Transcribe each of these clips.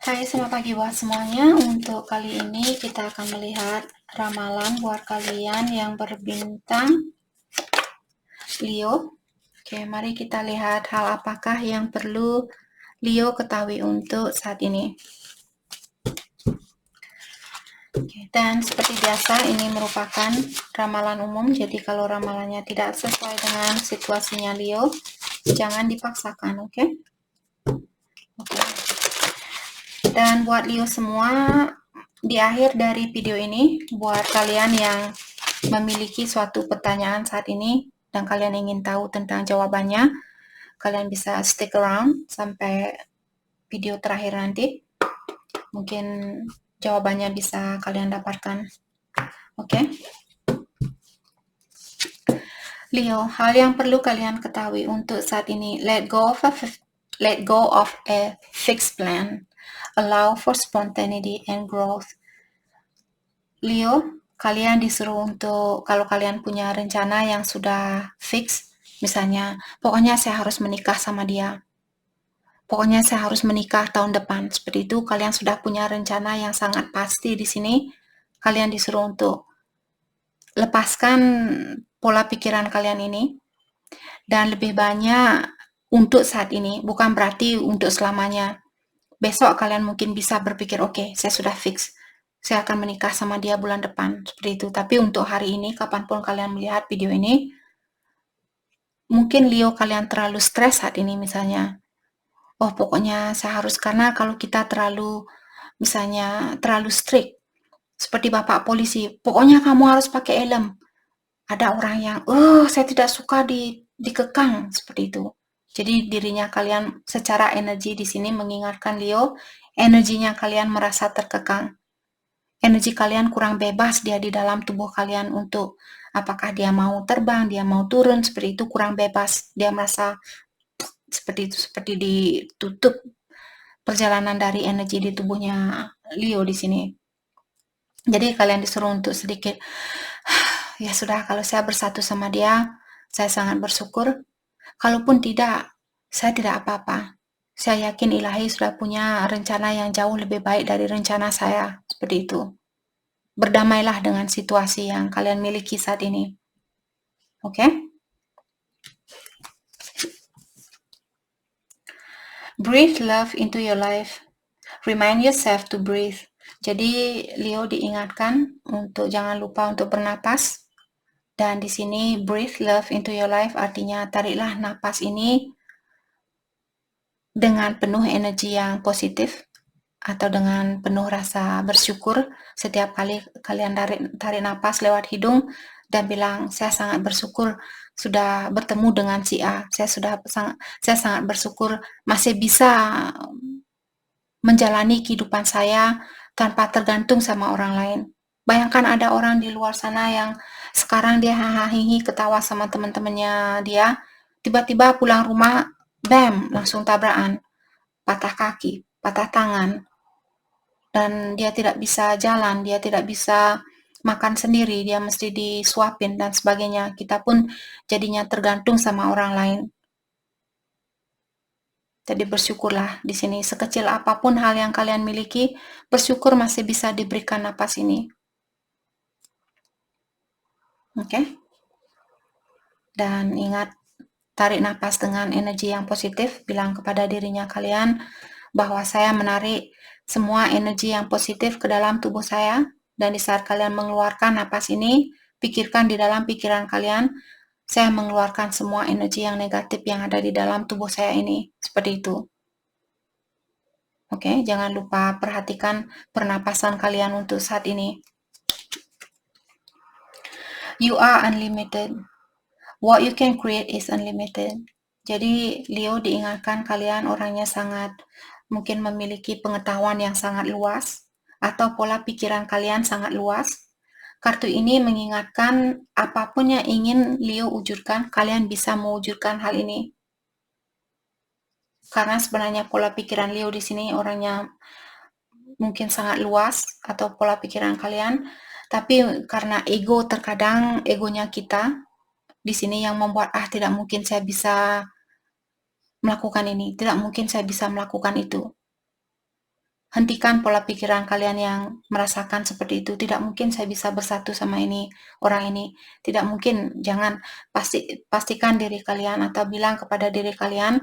Hai, selamat pagi buat semuanya. Untuk kali ini kita akan melihat ramalan buat kalian yang berbintang Leo. Oke, mari kita lihat hal apakah yang perlu Leo ketahui untuk saat ini. Oke, dan seperti biasa ini merupakan ramalan umum, jadi kalau ramalannya tidak sesuai dengan situasinya Leo, jangan dipaksakan, oke? Oke. Dan buat Leo semua, di akhir dari video ini, buat kalian yang memiliki suatu pertanyaan saat ini dan kalian ingin tahu tentang jawabannya, kalian bisa stick around sampai video terakhir nanti. Mungkin jawabannya bisa kalian dapatkan. Oke? Leo, hal yang perlu kalian ketahui untuk saat ini, let go of a fixed plan. Allow for spontaneity and growth. Leo, kalian disuruh untuk kalau kalian punya rencana yang sudah fix, misalnya, pokoknya saya harus menikah sama dia. Pokoknya saya harus menikah tahun depan. Seperti itu, kalian sudah punya rencana yang sangat pasti di sini. Kalian disuruh untuk lepaskan pola pikiran kalian ini dan lebih banyak untuk saat ini, bukan berarti untuk selamanya. Besok kalian mungkin bisa berpikir, oke, saya sudah fix. Saya akan menikah sama dia bulan depan. Seperti itu. Tapi untuk hari ini, kapanpun kalian melihat video ini, mungkin Leo kalian terlalu stres saat ini misalnya. Oh, pokoknya saya harus, karena kalau kita misalnya terlalu strict, seperti bapak polisi, pokoknya kamu harus pakai helm. Ada orang yang, saya tidak suka dikekang, seperti itu. Jadi dirinya kalian secara energi di sini mengingatkan Leo, energinya kalian merasa terkekang. Energi kalian kurang bebas dia di dalam tubuh kalian untuk apakah dia mau terbang, dia mau turun, seperti itu kurang bebas. Dia merasa seperti itu, seperti ditutup perjalanan dari energi di tubuhnya Leo di sini. Jadi kalian disuruh untuk sedikit, ya sudah, kalau saya bersatu sama dia, saya sangat bersyukur. Kalaupun tidak, saya tidak apa-apa. Saya yakin Ilahi sudah punya rencana yang jauh lebih baik dari rencana saya. Seperti itu. Berdamailah dengan situasi yang kalian miliki saat ini. Oke? Breathe love into your life. Remind yourself to breathe. Jadi Leo diingatkan untuk jangan lupa untuk bernapas. Dan di sini breathe love into your life artinya tariklah napas ini dengan penuh energi yang positif atau dengan penuh rasa bersyukur setiap kali kalian tarik napas lewat hidung dan bilang, saya sangat bersyukur sudah bertemu dengan si A. Saya sangat bersyukur masih bisa menjalani kehidupan saya tanpa tergantung sama orang lain. Bayangkan ada orang di luar sana yang sekarang dia hahaha ketawa sama teman-temannya dia, tiba-tiba pulang rumah, bam, langsung tabrakan, patah kaki, patah tangan, dan dia tidak bisa jalan, dia tidak bisa makan sendiri, dia mesti disuapin dan sebagainya. Kita pun jadinya tergantung sama orang lain. Jadi bersyukurlah di sini, sekecil apapun hal yang kalian miliki, bersyukur masih bisa diberikan napas ini. Oke? Dan ingat, tarik napas dengan energi yang positif, bilang kepada dirinya kalian bahwa saya menarik semua energi yang positif ke dalam tubuh saya, dan di saat kalian mengeluarkan napas ini, pikirkan di dalam pikiran kalian, saya mengeluarkan semua energi yang negatif yang ada di dalam tubuh saya ini. Seperti itu. Oke, jangan lupa perhatikan pernapasan kalian untuk saat ini. You are unlimited. What you can create is unlimited. Jadi Leo diingatkan kalian orangnya sangat mungkin memiliki pengetahuan yang sangat luas atau pola pikiran kalian sangat luas. Kartu ini mengingatkan apapun yang ingin Leo wujudkan, kalian bisa mewujudkan hal ini. Karena sebenarnya pola pikiran Leo di sini orangnya mungkin sangat luas atau pola pikiran kalian, tapi karena ego terkadang egonya kita di sini yang membuat tidak mungkin saya bisa melakukan ini, tidak mungkin saya bisa melakukan itu. hentikan pola pikiran kalian yang merasakan seperti itu. Tidak mungkin saya bisa bersatu sama orang ini. Tidak mungkin. Jangan, pastikan diri kalian atau bilang kepada diri kalian,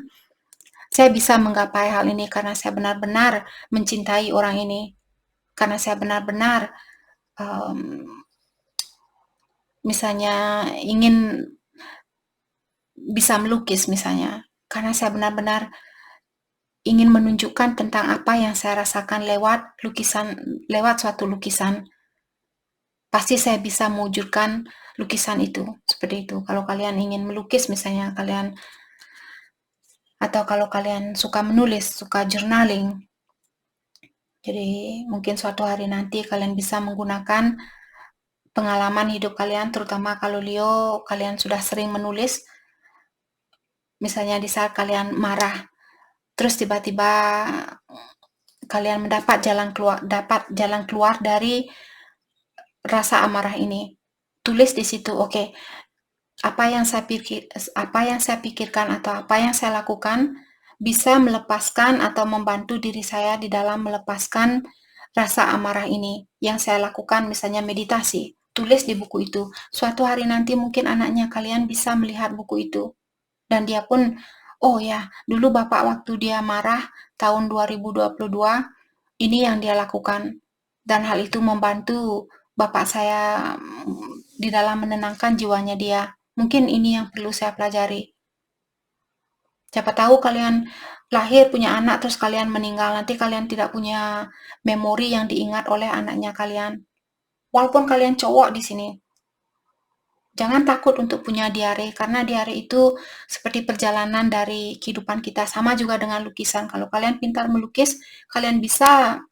saya bisa menggapai hal ini karena saya benar-benar mencintai orang ini. Karena saya benar-benar misalnya ingin bisa melukis misalnya. Karena saya benar-benar ingin menunjukkan tentang apa yang saya rasakan lewat suatu lukisan. Pasti saya bisa mewujudkan lukisan itu, seperti itu. Kalau kalian ingin melukis misalnya, atau kalau kalian suka menulis, suka journaling. Jadi mungkin suatu hari nanti kalian bisa menggunakan pengalaman hidup kalian, terutama kalau Leo, kalian sudah sering menulis. Misalnya di saat kalian marah, terus tiba-tiba kalian mendapat jalan keluar dari rasa amarah ini. Tulis di situ, oke, apa yang saya pikirkan atau apa yang saya lakukan bisa melepaskan atau membantu diri saya di dalam melepaskan rasa amarah ini. Yang saya lakukan misalnya meditasi. Tulis di buku itu. Suatu hari nanti mungkin anaknya kalian bisa melihat buku itu. Dan dia pun, oh ya, dulu Bapak waktu dia marah tahun 2022, ini yang dia lakukan. Dan hal itu membantu Bapak saya di dalam menenangkan jiwanya dia. Mungkin ini yang perlu saya pelajari. Siapa tahu kalian lahir punya anak terus kalian meninggal, nanti kalian tidak punya memori yang diingat oleh anaknya kalian. Walaupun kalian cowok di sini, jangan takut untuk punya diare, karena diare itu seperti perjalanan dari kehidupan kita. Sama juga dengan lukisan. Kalau kalian pintar melukis, kalian bisa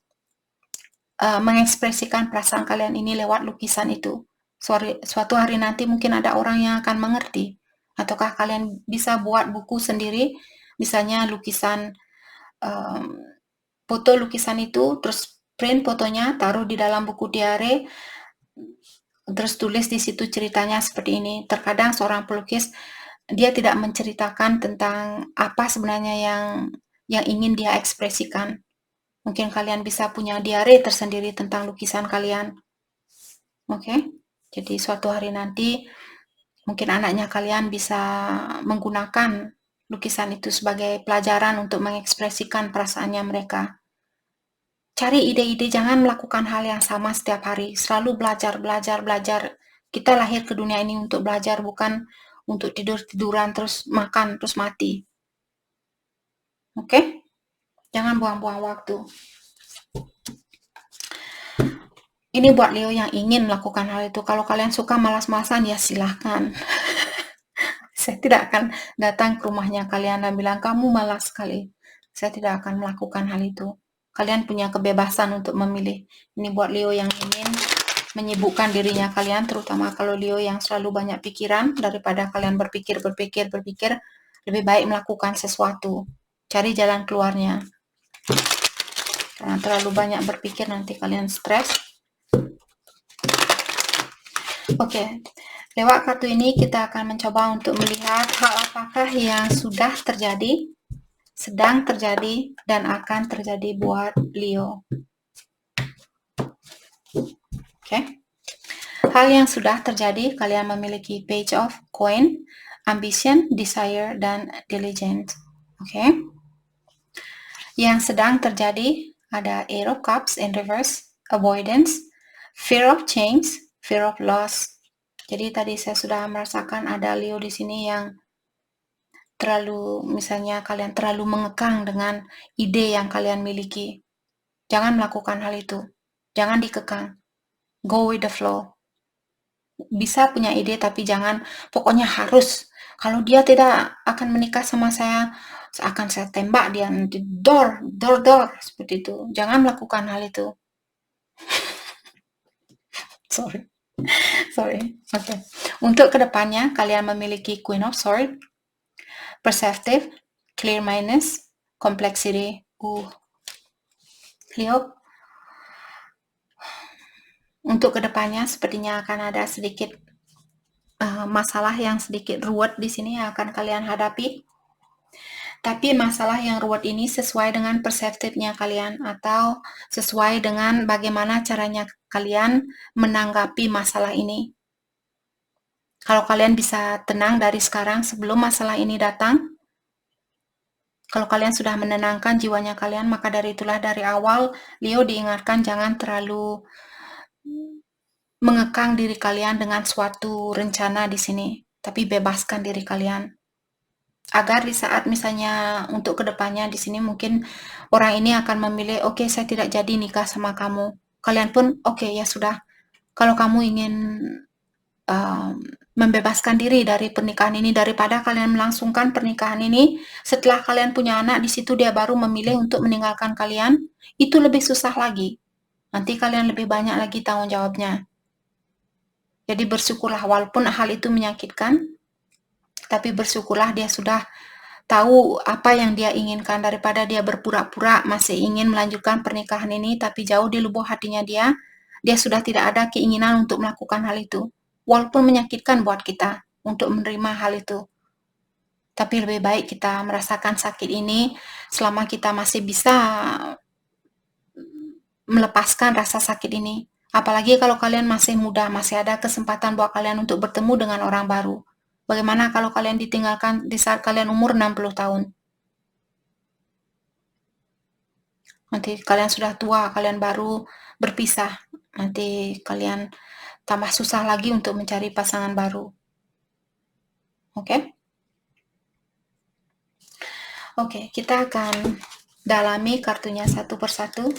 mengekspresikan perasaan kalian ini lewat lukisan itu. Suatu hari nanti mungkin ada orang yang akan mengerti. Ataukah kalian bisa buat buku sendiri, misalnya lukisan, foto lukisan itu, terus print fotonya, taruh di dalam buku diare, terus tulis di situ ceritanya seperti ini. Terkadang seorang pelukis, dia tidak menceritakan tentang apa sebenarnya yang ingin dia ekspresikan. Mungkin kalian bisa punya diare tersendiri tentang lukisan kalian. Oke? Jadi suatu hari nanti mungkin anaknya kalian bisa menggunakan lukisan itu sebagai pelajaran untuk mengekspresikan perasaannya mereka. Cari ide-ide, jangan melakukan hal yang sama setiap hari. Selalu belajar. Kita lahir ke dunia ini untuk belajar, bukan untuk tidur-tiduran terus makan terus mati. Oke? Jangan buang-buang waktu. Ini buat Leo yang ingin melakukan hal itu. Kalau kalian suka malas-malasan, ya silahkan. Saya tidak akan datang ke rumahnya kalian dan bilang, kamu malas sekali. Saya tidak akan melakukan hal itu. Kalian punya kebebasan untuk memilih. Ini buat Leo yang ingin menyibukkan dirinya kalian, terutama kalau Leo yang selalu banyak pikiran, daripada kalian berpikir, lebih baik melakukan sesuatu. Cari jalan keluarnya. Karena terlalu banyak berpikir, nanti kalian stres. Oke, lewat kartu ini kita akan mencoba untuk melihat hal apakah yang sudah terjadi, sedang terjadi, dan akan terjadi buat Leo. Oke. Hal yang sudah terjadi, kalian memiliki Page of Coin, Ambition, Desire, dan Diligence. Oke. Yang sedang terjadi ada Eight of Cups in reverse, Avoidance, Fear of Change, Fear of Loss. Jadi tadi saya sudah merasakan ada Leo di sini yang terlalu, misalnya kalian terlalu mengekang dengan ide yang kalian miliki. Jangan melakukan hal itu. Jangan dikekang. Go with the flow. Bisa punya ide tapi jangan pokoknya harus. Kalau dia tidak akan menikah sama saya, akan saya tembak dia nanti door, seperti itu. Jangan melakukan hal itu. Sorry. Oke. Untuk kedepannya, kalian memiliki Queen of Swords, Perceptive, Clear-mindedness, Complexity. Leo, untuk kedepannya sepertinya akan ada sedikit masalah yang sedikit ruwet di sini yang akan kalian hadapi. Tapi masalah yang ruwet ini sesuai dengan perseptifnya kalian atau sesuai dengan bagaimana caranya kalian menanggapi masalah ini. Kalau kalian bisa tenang dari sekarang sebelum masalah ini datang, kalau kalian sudah menenangkan jiwanya kalian, maka dari itulah dari awal Leo diingatkan jangan terlalu mengekang diri kalian dengan suatu rencana di sini, tapi bebaskan diri kalian. Agar di saat misalnya untuk kedepannya di sini mungkin orang ini akan memilih, oke, saya tidak jadi nikah sama kamu. Kalian pun, oke, ya sudah. Kalau kamu ingin membebaskan diri dari pernikahan ini daripada kalian melangsungkan pernikahan ini setelah kalian punya anak di situ dia baru memilih untuk meninggalkan kalian, itu lebih susah lagi. Nanti kalian lebih banyak lagi tanggung jawabnya. Jadi bersyukurlah walaupun hal itu menyakitkan, tapi bersyukurlah dia sudah tahu apa yang dia inginkan daripada dia berpura-pura masih ingin melanjutkan pernikahan ini tapi jauh di lubuk hatinya dia sudah tidak ada keinginan untuk melakukan hal itu. Walaupun menyakitkan buat kita untuk menerima hal itu. Tapi lebih baik kita merasakan sakit ini selama kita masih bisa melepaskan rasa sakit ini. Apalagi kalau kalian masih muda, masih ada kesempatan buat kalian untuk bertemu dengan orang baru. Bagaimana kalau kalian ditinggalkan di saat kalian umur 60 tahun? Nanti kalian sudah tua, kalian baru berpisah. Nanti kalian tambah susah lagi untuk mencari pasangan baru. Oke? Oke, kita akan dalami kartunya satu persatu.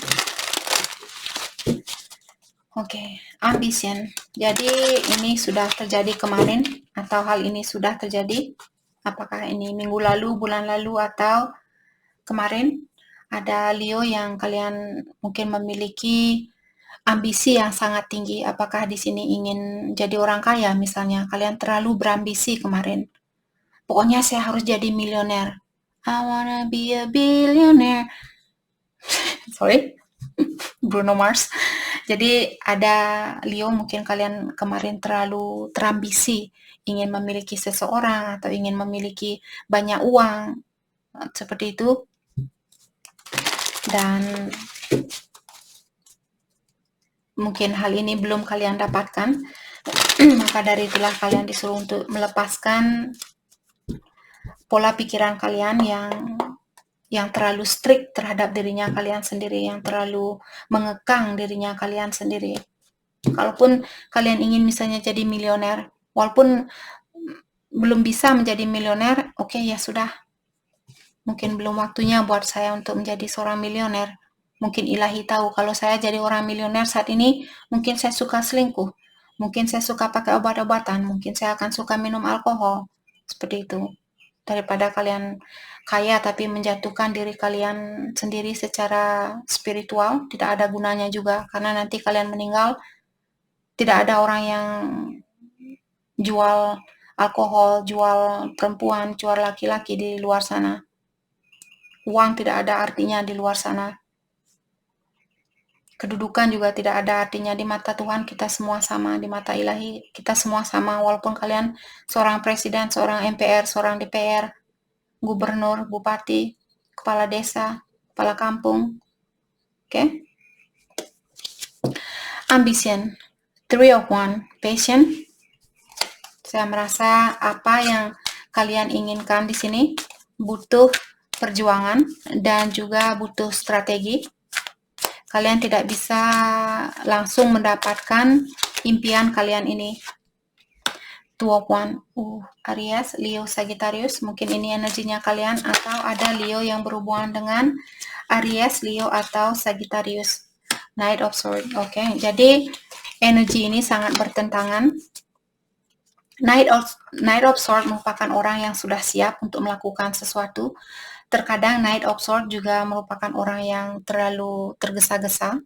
Oke, ambition. Jadi ini sudah terjadi kemarin atau hal ini sudah terjadi? Apakah ini minggu lalu, bulan lalu, atau kemarin? Ada Leo yang kalian mungkin memiliki ambisi yang sangat tinggi. Apakah di sini ingin jadi orang kaya misalnya? Kalian terlalu berambisi kemarin. Pokoknya saya harus jadi milioner. I wanna be a billionaire. Sorry, Bruno Mars. Jadi ada Leo mungkin kalian kemarin terlalu terambisi ingin memiliki seseorang atau ingin memiliki banyak uang seperti itu. Dan mungkin hal ini belum kalian dapatkan. Maka dari itulah kalian disuruh untuk melepaskan pola pikiran kalian yang terlalu strict terhadap dirinya kalian sendiri, yang terlalu mengekang dirinya kalian sendiri. Kalaupun kalian ingin misalnya jadi milioner, walaupun belum bisa menjadi milioner, oke, ya sudah. Mungkin belum waktunya buat saya untuk menjadi seorang milioner. Mungkin ilahi tahu kalau saya jadi orang milioner saat ini, mungkin saya suka selingkuh. Mungkin saya suka pakai obat-obatan, mungkin saya akan suka minum alkohol. Seperti itu. Daripada kalian kaya tapi menjatuhkan diri kalian sendiri secara spiritual, tidak ada gunanya juga. Karena nanti kalian meninggal, tidak ada orang yang jual alkohol, jual perempuan, jual laki-laki di luar sana. Uang tidak ada artinya di luar sana. Kedudukan juga tidak ada artinya di mata Tuhan, kita semua sama, di mata ilahi kita semua sama, walaupun kalian seorang presiden, seorang MPR, seorang DPR, gubernur, bupati, kepala desa, kepala kampung. Oke? Ambition. 3 of One. Passion. Saya merasa apa yang kalian inginkan di sini butuh perjuangan dan juga butuh strategi. Kalian tidak bisa langsung mendapatkan impian kalian ini. 2 of One. Aries, Leo, Sagittarius. Mungkin ini energinya kalian atau ada Leo yang berhubungan dengan Aries, Leo, atau Sagittarius. Knight of Swords. Oke, jadi energi ini sangat bertentangan. Knight of Swords merupakan orang yang sudah siap untuk melakukan sesuatu. Terkadang Knight of Swords juga merupakan orang yang terlalu tergesa-gesa.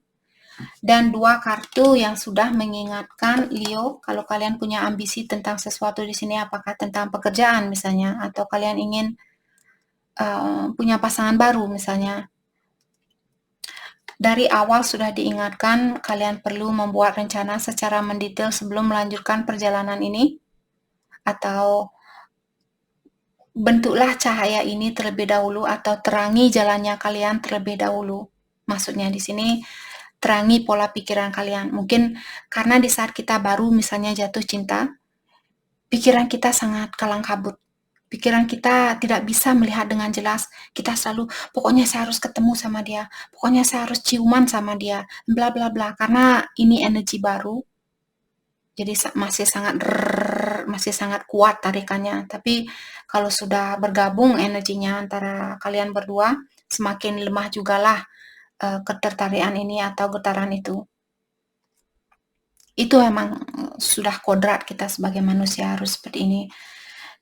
Dan 2 kartu yang sudah mengingatkan Leo, kalau kalian punya ambisi tentang sesuatu di sini, apakah tentang pekerjaan misalnya, atau kalian ingin punya pasangan baru misalnya. Dari awal sudah diingatkan kalian perlu membuat rencana secara mendetail sebelum melanjutkan perjalanan ini, atau bentuklah cahaya ini terlebih dahulu atau terangi jalannya kalian terlebih dahulu. Maksudnya di sini terangi pola pikiran kalian. Mungkin karena di saat kita baru misalnya jatuh cinta, pikiran kita sangat kalang kabut. Pikiran kita tidak bisa melihat dengan jelas. Kita selalu, pokoknya saya harus ketemu sama dia, pokoknya saya harus ciuman sama dia, bla bla bla. Karena ini energi baru, jadi masih sangat kuat tarikannya. Tapi kalau sudah bergabung energinya antara kalian berdua, semakin lemah jugalah ketertarikan ini atau getaran itu. Itu memang sudah kodrat kita sebagai manusia harus seperti ini.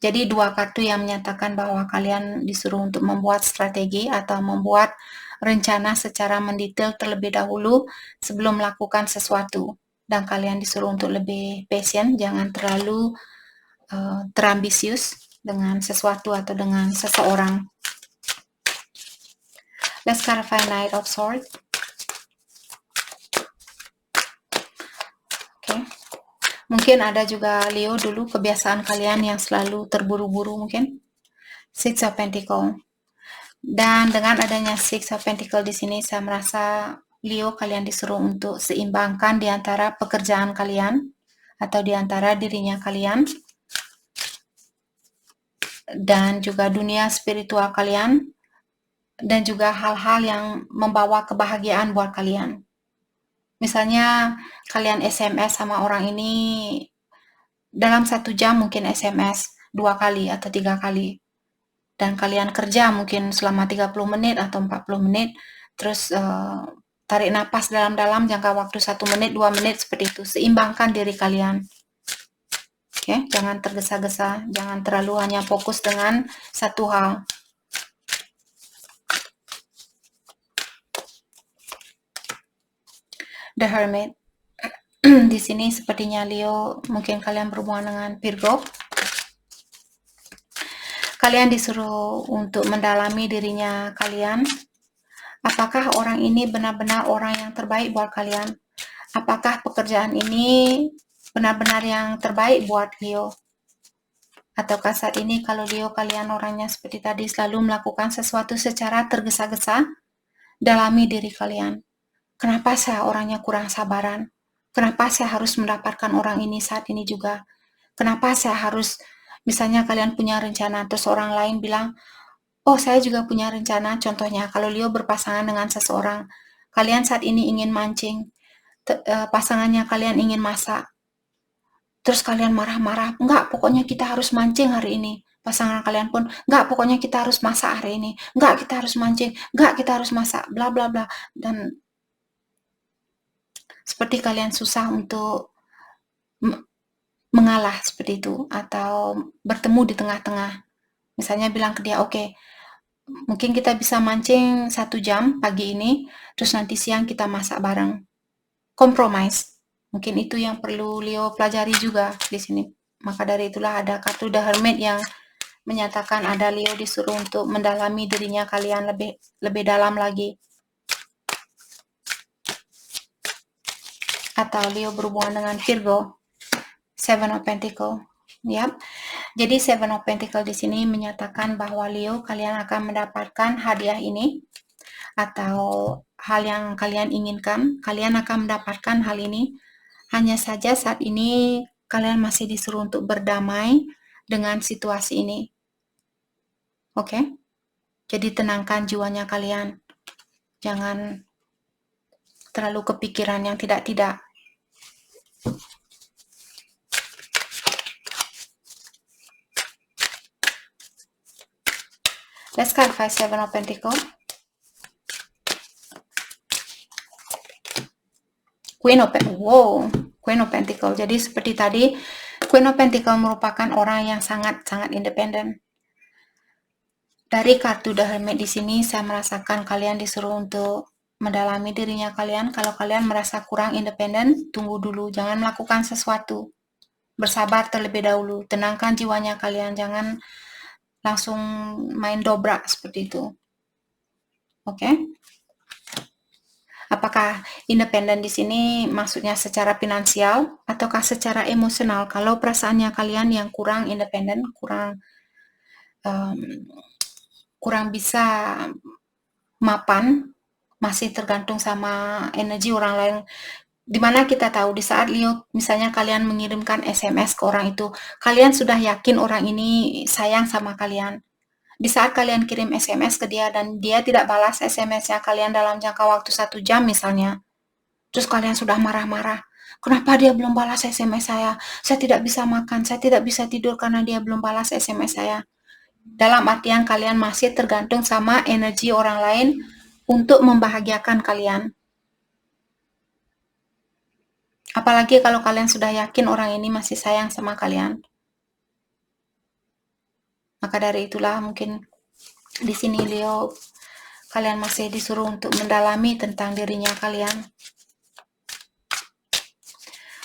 Jadi dua kartu yang menyatakan bahwa kalian disuruh untuk membuat strategi atau membuat rencana secara mendetail terlebih dahulu sebelum melakukan sesuatu. Dan kalian disuruh untuk lebih patient, jangan terlalu terambisius dengan sesuatu atau dengan seseorang. Let's clarify Knight of Swords. Okay. Mungkin ada juga Leo dulu kebiasaan kalian yang selalu terburu-buru mungkin. Six of Pentacles. Dan dengan adanya Six of Pentacles di sini, saya merasa Leo kalian disuruh untuk seimbangkan di antara pekerjaan kalian atau di antara dirinya kalian dan juga dunia spiritual kalian dan juga hal-hal yang membawa kebahagiaan buat kalian. Misalnya kalian SMS sama orang ini dalam 1 jam mungkin SMS 2 kali atau 3 kali. Dan kalian kerja mungkin selama 30 menit atau 40 menit, terus tarik napas dalam-dalam jangka waktu 1 menit, 2 menit seperti itu. Seimbangkan diri kalian. Oke, jangan tergesa-gesa, jangan terlalu hanya fokus dengan satu hal. The Hermit. Di sini sepertinya Leo, mungkin kalian berhubungan dengan Virgo. Kalian disuruh untuk mendalami dirinya kalian. Apakah orang ini benar-benar orang yang terbaik buat kalian? Apakah pekerjaan ini benar-benar yang terbaik buat Leo? Ataukah saat ini kalau Leo kalian orangnya seperti tadi selalu melakukan sesuatu secara tergesa-gesa? Dalami diri kalian. Kenapa saya orangnya kurang sabaran? Kenapa saya harus mendapatkan orang ini saat ini juga? Kenapa saya harus, misalnya kalian punya rencana, terus orang lain bilang, oh saya juga punya rencana, contohnya kalau Leo berpasangan dengan seseorang, kalian saat ini ingin mancing, pasangannya kalian ingin masak, terus kalian marah-marah, enggak pokoknya kita harus mancing hari ini, pasangan kalian pun, enggak pokoknya kita harus masak hari ini, enggak kita harus mancing, enggak kita harus masak, bla bla bla, dan seperti kalian susah untuk mengalah seperti itu, atau bertemu di tengah-tengah. Misalnya bilang ke dia, oke, mungkin kita bisa mancing 1 jam pagi ini, terus nanti siang kita masak bareng. Compromise. Mungkin itu yang perlu Leo pelajari juga di sini. Maka dari itulah ada kartu The Hermit yang menyatakan ada Leo disuruh untuk mendalami dirinya kalian lebih dalam lagi. Atau Leo berhubungan dengan Virgo. Seven of Pentacles. Yap. Jadi Seven of Pentacles di sini menyatakan bahwa Leo kalian akan mendapatkan hadiah ini atau hal yang kalian inginkan, kalian akan mendapatkan hal ini. Hanya saja saat ini kalian masih disuruh untuk berdamai dengan situasi ini. Oke? Jadi tenangkan jiwanya kalian. Jangan terlalu kepikiran yang tidak-tidak. Let's clarify Seven of Pentacles. Queen of Pentacles. Jadi seperti tadi, Queen of Pentacles merupakan orang yang sangat-sangat independen. Dari kartu The Hermit di sini, saya merasakan kalian disuruh untuk mendalami dirinya kalian. Kalau kalian merasa kurang independen, tunggu dulu. Jangan melakukan sesuatu. Bersabar terlebih dahulu. Tenangkan jiwanya kalian. Jangan langsung main dobrak seperti itu. Oke? Apakah independen di sini maksudnya secara finansial ataukah secara emosional? Kalau perasaannya kalian yang kurang independen, kurang kurang bisa mapan, masih tergantung sama energi orang lain. Dimana kita tahu di saat Leo misalnya kalian mengirimkan SMS ke orang itu, kalian sudah yakin orang ini sayang sama kalian. Di saat kalian kirim SMS ke dia dan dia tidak balas SMS-nya kalian dalam jangka waktu 1 jam misalnya, terus kalian sudah marah-marah. Kenapa dia belum balas SMS saya? Saya tidak bisa makan, saya tidak bisa tidur karena dia belum balas SMS saya. Dalam artian kalian masih tergantung sama energi orang lain untuk membahagiakan kalian. Apalagi kalau kalian sudah yakin orang ini masih sayang sama kalian. Maka dari itulah mungkin di sini Leo kalian masih disuruh untuk mendalami tentang dirinya kalian.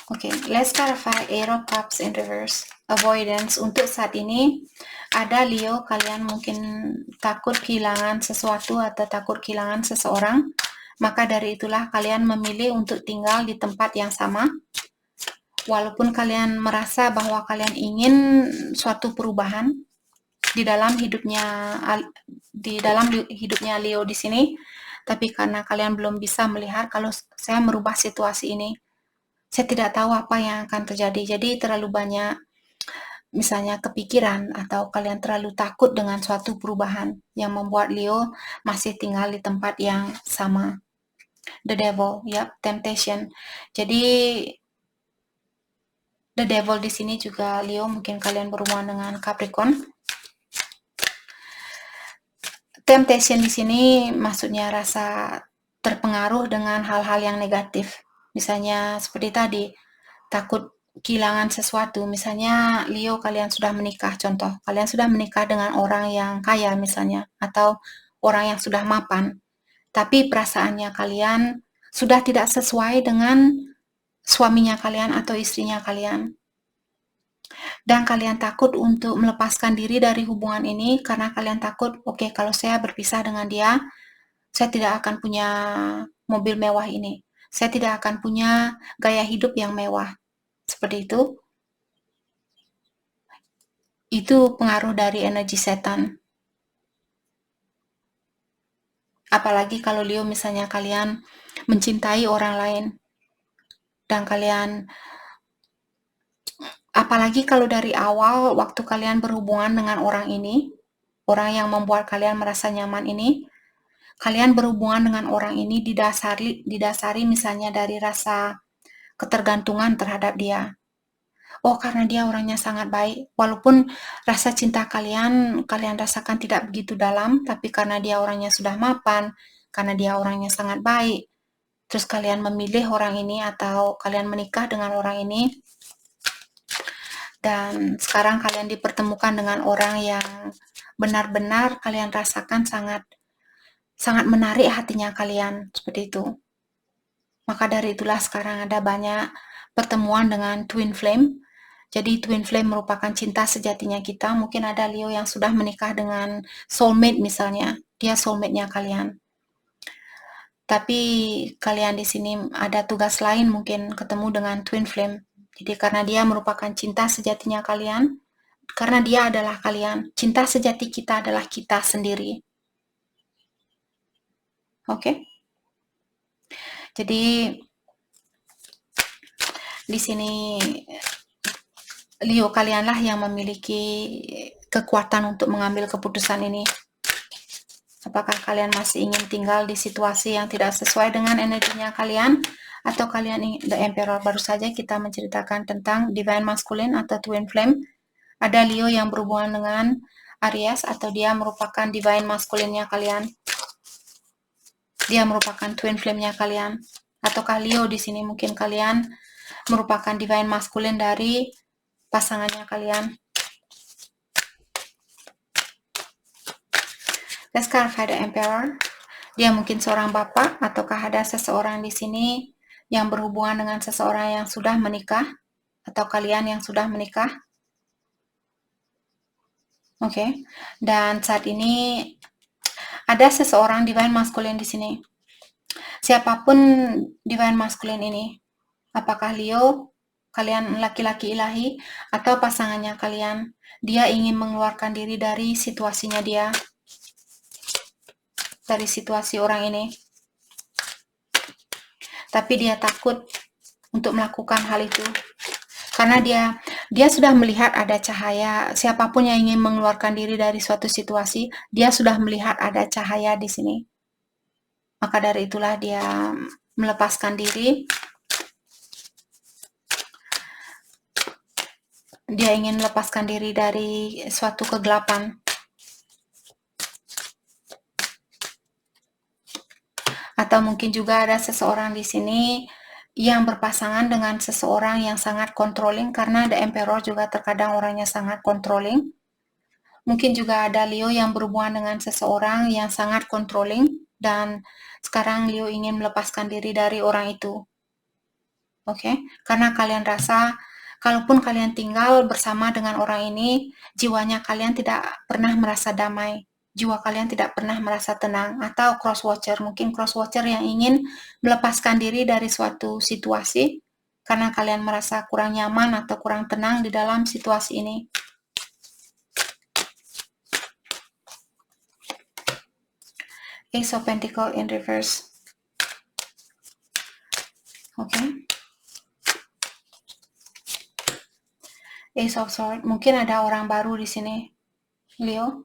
Oke, let's clarify Eight of Cups in reverse. Avoidance untuk saat ini ada Leo kalian mungkin takut kehilangan sesuatu atau takut kehilangan seseorang. Maka dari itulah kalian memilih untuk tinggal di tempat yang sama. Walaupun kalian merasa bahwa kalian ingin suatu perubahan di dalam hidupnya Leo di sini, tapi karena kalian belum bisa melihat kalau saya merubah situasi ini, saya tidak tahu apa yang akan terjadi. Jadi terlalu banyak misalnya kepikiran atau kalian terlalu takut dengan suatu perubahan yang membuat Leo masih tinggal di tempat yang sama. The Devil, ya, temptation. Jadi The Devil di sini juga Leo, mungkin kalian berhubungan dengan Capricorn. Temptation di sini maksudnya rasa terpengaruh dengan hal-hal yang negatif. Misalnya seperti tadi, takut kehilangan sesuatu. Misalnya Leo kalian sudah menikah, contoh. Kalian sudah menikah dengan orang yang kaya misalnya, atau orang yang sudah mapan. Tapi perasaannya kalian sudah tidak sesuai dengan suaminya kalian atau istrinya kalian. Dan kalian takut untuk melepaskan diri dari hubungan ini karena kalian takut, oke, kalau saya berpisah dengan dia, saya tidak akan punya mobil mewah ini. Saya tidak akan punya gaya hidup yang mewah. Seperti itu. Itu pengaruh dari energi setan. Apalagi kalau Leo misalnya kalian mencintai orang lain. Dan kalian apalagi kalau dari awal waktu kalian berhubungan dengan orang ini, orang yang membuat kalian merasa nyaman ini, kalian berhubungan dengan orang ini didasari misalnya dari rasa ketergantungan terhadap dia. Oh, karena dia orangnya sangat baik. Walaupun rasa cinta kalian rasakan tidak begitu dalam, tapi karena dia orangnya sudah mapan, karena dia orangnya sangat baik, terus kalian memilih orang ini atau kalian menikah dengan orang ini, dan sekarang kalian dipertemukan dengan orang yang benar-benar kalian rasakan sangat menarik hatinya kalian, seperti itu. Maka dari itulah sekarang ada banyak pertemuan dengan twin flame. Jadi twin flame merupakan cinta sejatinya kita. Mungkin ada Leo yang sudah menikah dengan soulmate misalnya. Dia soulmate-nya kalian. Tapi kalian di sini ada tugas lain mungkin ketemu dengan twin flame. Jadi karena dia merupakan cinta sejatinya kalian, karena dia adalah kalian. Cinta sejati kita adalah kita sendiri. Oke? Jadi di sini Leo kalianlah yang memiliki kekuatan untuk mengambil keputusan ini. Apakah kalian masih ingin tinggal di situasi yang tidak sesuai dengan energinya kalian, atau kalian ingin The Emperor? Baru saja kita menceritakan tentang Divine Masculine atau Twin Flame. Ada Leo yang berhubungan dengan Aries, atau dia merupakan Divine Masculine-nya kalian. Dia merupakan Twin Flame-nya kalian. Ataukah Leo di sini mungkin kalian merupakan Divine Masculine dari pasangannya kalian. Let's clarify the Emperor. Dia mungkin seorang bapak, ataukah ada seseorang di sini yang berhubungan dengan seseorang yang sudah menikah, atau kalian yang sudah menikah. Oke. Dan saat ini ada seseorang Divine Masculine di sini. Siapapun Divine Masculine ini, apakah Leo, kalian laki-laki ilahi atau pasangannya kalian. Dia ingin mengeluarkan diri dari situasinya dia, dari situasi orang ini. Tapi dia takut untuk melakukan hal itu. Karena dia sudah melihat ada cahaya. Siapapun yang ingin mengeluarkan diri dari suatu situasi, dia sudah melihat ada cahaya di sini. Maka dari itulah dia melepaskan diri. Dia ingin melepaskan diri dari suatu kegelapan. Atau mungkin juga ada seseorang di sini yang berpasangan dengan seseorang yang sangat controlling, karena The Emperor juga terkadang orangnya sangat controlling. Mungkin juga ada Leo yang berhubungan dengan seseorang yang sangat controlling, dan sekarang Leo ingin melepaskan diri dari orang itu. Oke? Karena kalian rasa, kalaupun kalian tinggal bersama dengan orang ini, jiwanya kalian tidak pernah merasa damai. Jiwa kalian tidak pernah merasa tenang. Atau cross-watcher, mungkin cross-watcher yang ingin melepaskan diri dari suatu situasi, karena kalian merasa kurang nyaman atau kurang tenang di dalam situasi ini. Ace of Pentacles in reverse. Oke. Ace of Swords, mungkin ada orang baru di sini, Leo.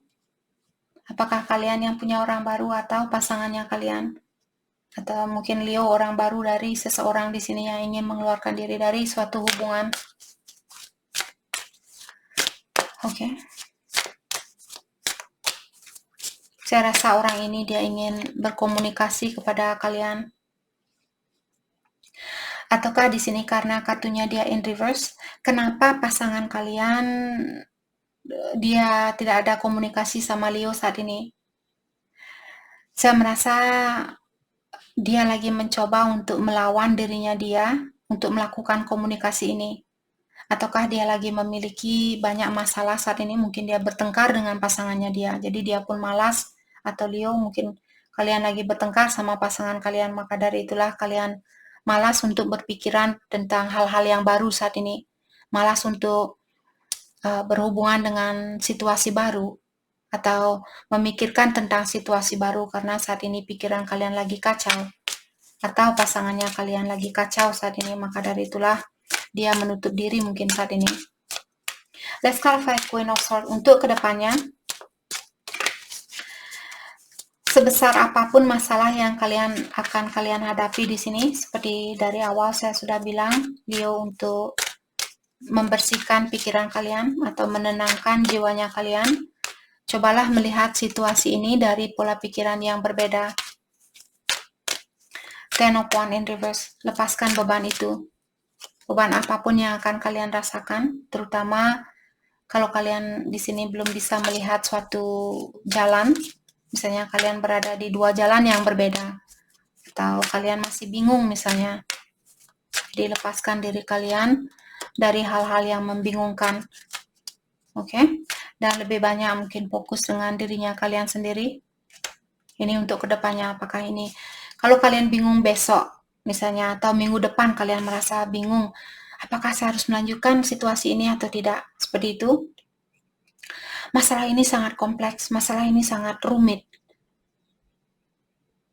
Apakah kalian yang punya orang baru atau pasangannya kalian? Atau mungkin Leo orang baru dari seseorang di sini yang ingin mengeluarkan diri dari suatu hubungan. Oke. Saya rasa orang ini dia ingin berkomunikasi kepada kalian. Ataukah di sini karena kartunya dia in reverse, kenapa pasangan kalian dia tidak ada komunikasi sama Leo saat ini? Saya merasa dia lagi mencoba untuk melawan dirinya dia untuk melakukan komunikasi ini. Ataukah dia lagi memiliki banyak masalah saat ini, mungkin dia bertengkar dengan pasangannya dia, jadi dia pun malas. Atau Leo, mungkin kalian lagi bertengkar sama pasangan kalian, maka dari itulah kalian malas untuk berpikiran tentang hal-hal yang baru saat ini. Malas untuk berhubungan dengan situasi baru, atau memikirkan tentang situasi baru, karena saat ini pikiran kalian lagi kacau. Atau pasangannya kalian lagi kacau saat ini, maka dari itulah dia menutup diri mungkin saat ini. Let's clarify Queen of Swords untuk kedepannya. Sebesar apapun masalah yang akan kalian hadapi di sini, seperti dari awal saya sudah bilang, Leo, untuk membersihkan pikiran kalian atau menenangkan jiwanya kalian, cobalah melihat situasi ini dari pola pikiran yang berbeda. Ten of Wands in reverse, lepaskan beban itu. Beban apapun yang akan kalian rasakan, terutama kalau kalian di sini belum bisa melihat suatu jalan, misalnya kalian berada di dua jalan yang berbeda, atau kalian masih bingung misalnya, jadi lepaskan diri kalian dari hal-hal yang membingungkan. Oke? Dan lebih banyak mungkin fokus dengan dirinya kalian sendiri. Ini untuk kedepannya, apakah ini, kalau kalian bingung besok misalnya, atau minggu depan kalian merasa bingung, apakah saya harus melanjutkan situasi ini atau tidak, seperti itu. Masalah ini sangat kompleks, masalah ini sangat rumit.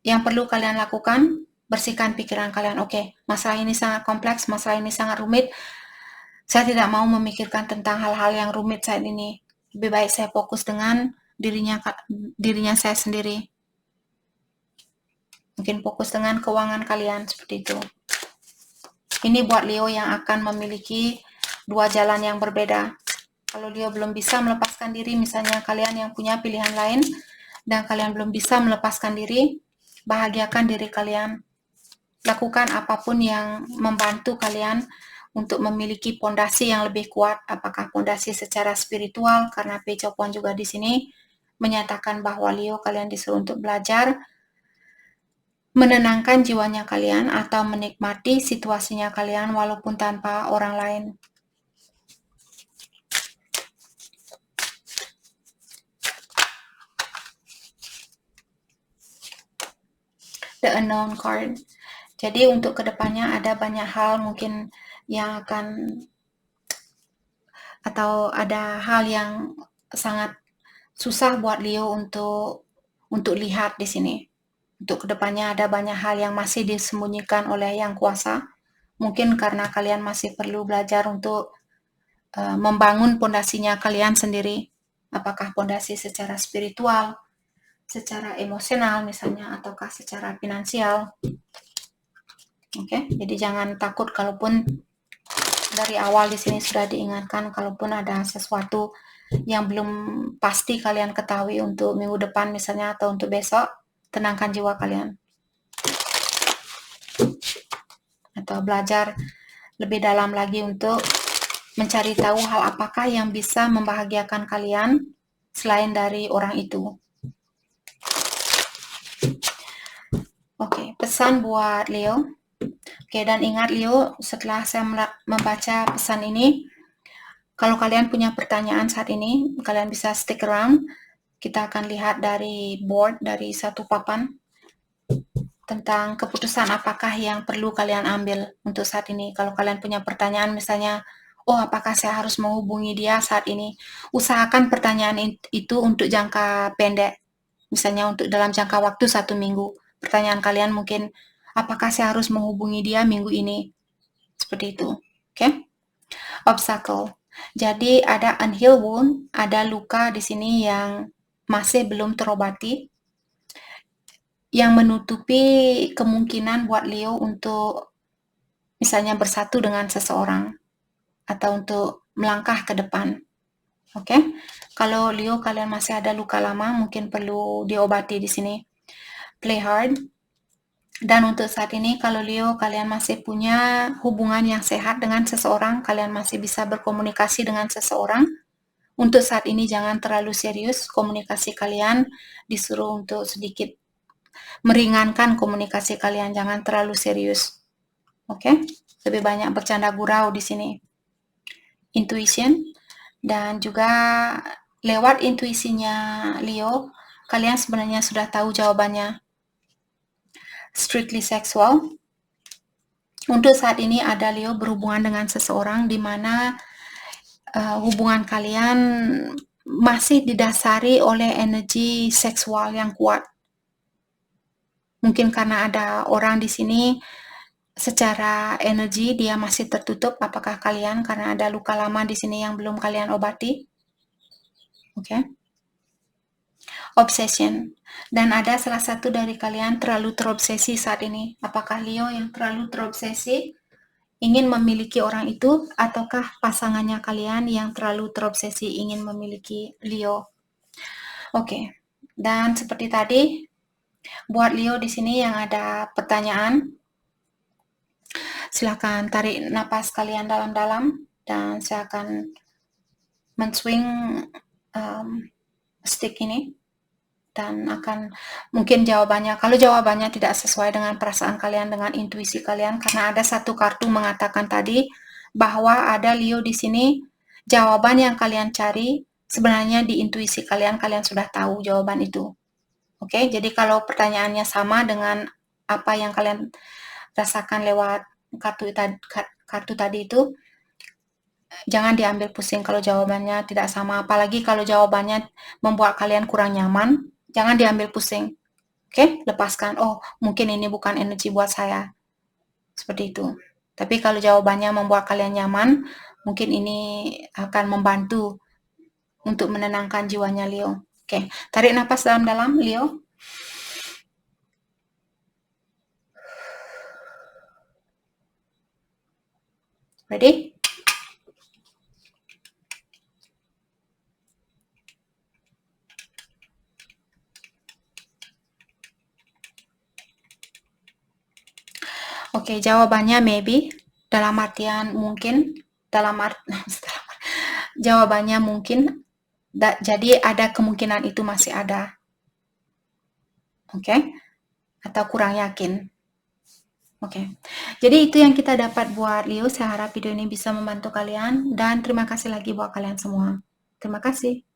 Yang perlu kalian lakukan, bersihkan pikiran kalian. Oke, masalah ini sangat kompleks, masalah ini sangat rumit. Saya tidak mau memikirkan tentang hal-hal yang rumit saat ini. Lebih baik saya fokus dengan dirinya saya sendiri. Mungkin fokus dengan keuangan kalian, seperti itu. Ini buat Leo yang akan memiliki dua jalan yang berbeda. Kalau Leo belum bisa melepaskan diri, misalnya kalian yang punya pilihan lain, dan kalian belum bisa melepaskan diri, bahagiakan diri kalian. Lakukan apapun yang membantu kalian untuk memiliki pondasi yang lebih kuat. Apakah pondasi secara spiritual, karena Page of Wands juga di sini menyatakan bahwa Leo kalian disuruh untuk belajar menenangkan jiwanya kalian atau menikmati situasinya kalian walaupun tanpa orang lain. The Unknown card. Jadi untuk kedepannya ada banyak hal mungkin yang akan, atau ada hal yang sangat susah buat Leo untuk lihat di sini. Untuk kedepannya ada banyak hal yang masih disembunyikan oleh Yang Kuasa. Mungkin karena kalian masih perlu belajar untuk membangun pondasinya kalian sendiri. Apakah pondasi secara spiritual, secara emosional misalnya, ataukah secara finansial. Oke, jadi jangan takut kalaupun dari awal di sini sudah diingatkan kalaupun ada sesuatu yang belum pasti kalian ketahui untuk minggu depan misalnya atau untuk besok, tenangkan jiwa kalian. Atau belajar lebih dalam lagi untuk mencari tahu hal apakah yang bisa membahagiakan kalian selain dari orang itu. Oke, pesan buat Leo. Oke, dan ingat Leo, setelah saya membaca pesan ini, kalau kalian punya pertanyaan saat ini, kalian bisa stick around. Kita akan lihat dari board, dari satu papan, tentang keputusan apakah yang perlu kalian ambil untuk saat ini. Kalau kalian punya pertanyaan misalnya, oh apakah saya harus menghubungi dia saat ini? Usahakan pertanyaan itu untuk jangka pendek. Misalnya untuk dalam jangka waktu 1 minggu. Pertanyaan kalian mungkin, apakah saya harus menghubungi dia minggu ini? Seperti itu. Oke? Obstacle. Jadi ada unhealed wound, ada luka di sini yang masih belum terobati, yang menutupi kemungkinan buat Leo untuk misalnya bersatu dengan seseorang atau untuk melangkah ke depan. Oke? Kalau Leo kalian masih ada luka lama, mungkin perlu diobati di sini. Play hard. Dan untuk saat ini, kalau Leo kalian masih punya hubungan yang sehat dengan seseorang, kalian masih bisa berkomunikasi dengan seseorang. Untuk saat ini jangan terlalu serius, komunikasi kalian disuruh untuk sedikit meringankan komunikasi kalian, jangan terlalu serius. Oke? Lebih banyak bercanda gurau di sini. Intuition, dan juga lewat intuisinya Leo, kalian sebenarnya sudah tahu jawabannya. Strictly sexual. Untuk saat ini ada Leo berhubungan dengan seseorang di mana hubungan kalian masih didasari oleh energi seksual yang kuat. Mungkin karena ada orang di sini secara energi dia masih tertutup. Apakah kalian karena ada luka lama di sini yang belum kalian obati? Oke. Obsession. Dan ada salah satu dari kalian terlalu terobsesi saat ini. Apakah Leo yang terlalu terobsesi ingin memiliki orang itu, ataukah pasangannya kalian yang terlalu terobsesi ingin memiliki Leo? Oke. Dan seperti tadi, buat Leo di sini yang ada pertanyaan, silakan tarik napas kalian dalam-dalam dan saya akan men-swing stick ini dan akan mungkin jawabannya, kalau jawabannya tidak sesuai dengan perasaan kalian, dengan intuisi kalian, karena ada satu kartu mengatakan tadi bahwa ada Leo di sini, jawaban yang kalian cari sebenarnya di intuisi kalian, kalian sudah tahu jawaban itu. Oke, jadi kalau pertanyaannya sama dengan apa yang kalian rasakan lewat kartu tadi itu, jangan diambil pusing kalau jawabannya tidak sama, apalagi kalau jawabannya membuat kalian kurang nyaman, jangan diambil pusing. Oke, lepaskan. Oh, mungkin ini bukan energi buat saya. Seperti itu. Tapi kalau jawabannya membuat kalian nyaman, mungkin ini akan membantu untuk menenangkan jiwanya Leo. Oke, tarik nafas dalam-dalam, Leo. Ready? Oke, jawabannya maybe, dalam artian mungkin, jawabannya mungkin, jadi ada kemungkinan itu masih ada. Oke? Atau kurang yakin. Oke. Jadi itu yang kita dapat buat Leo. Saya harap video ini bisa membantu kalian dan terima kasih lagi buat kalian semua. Terima kasih.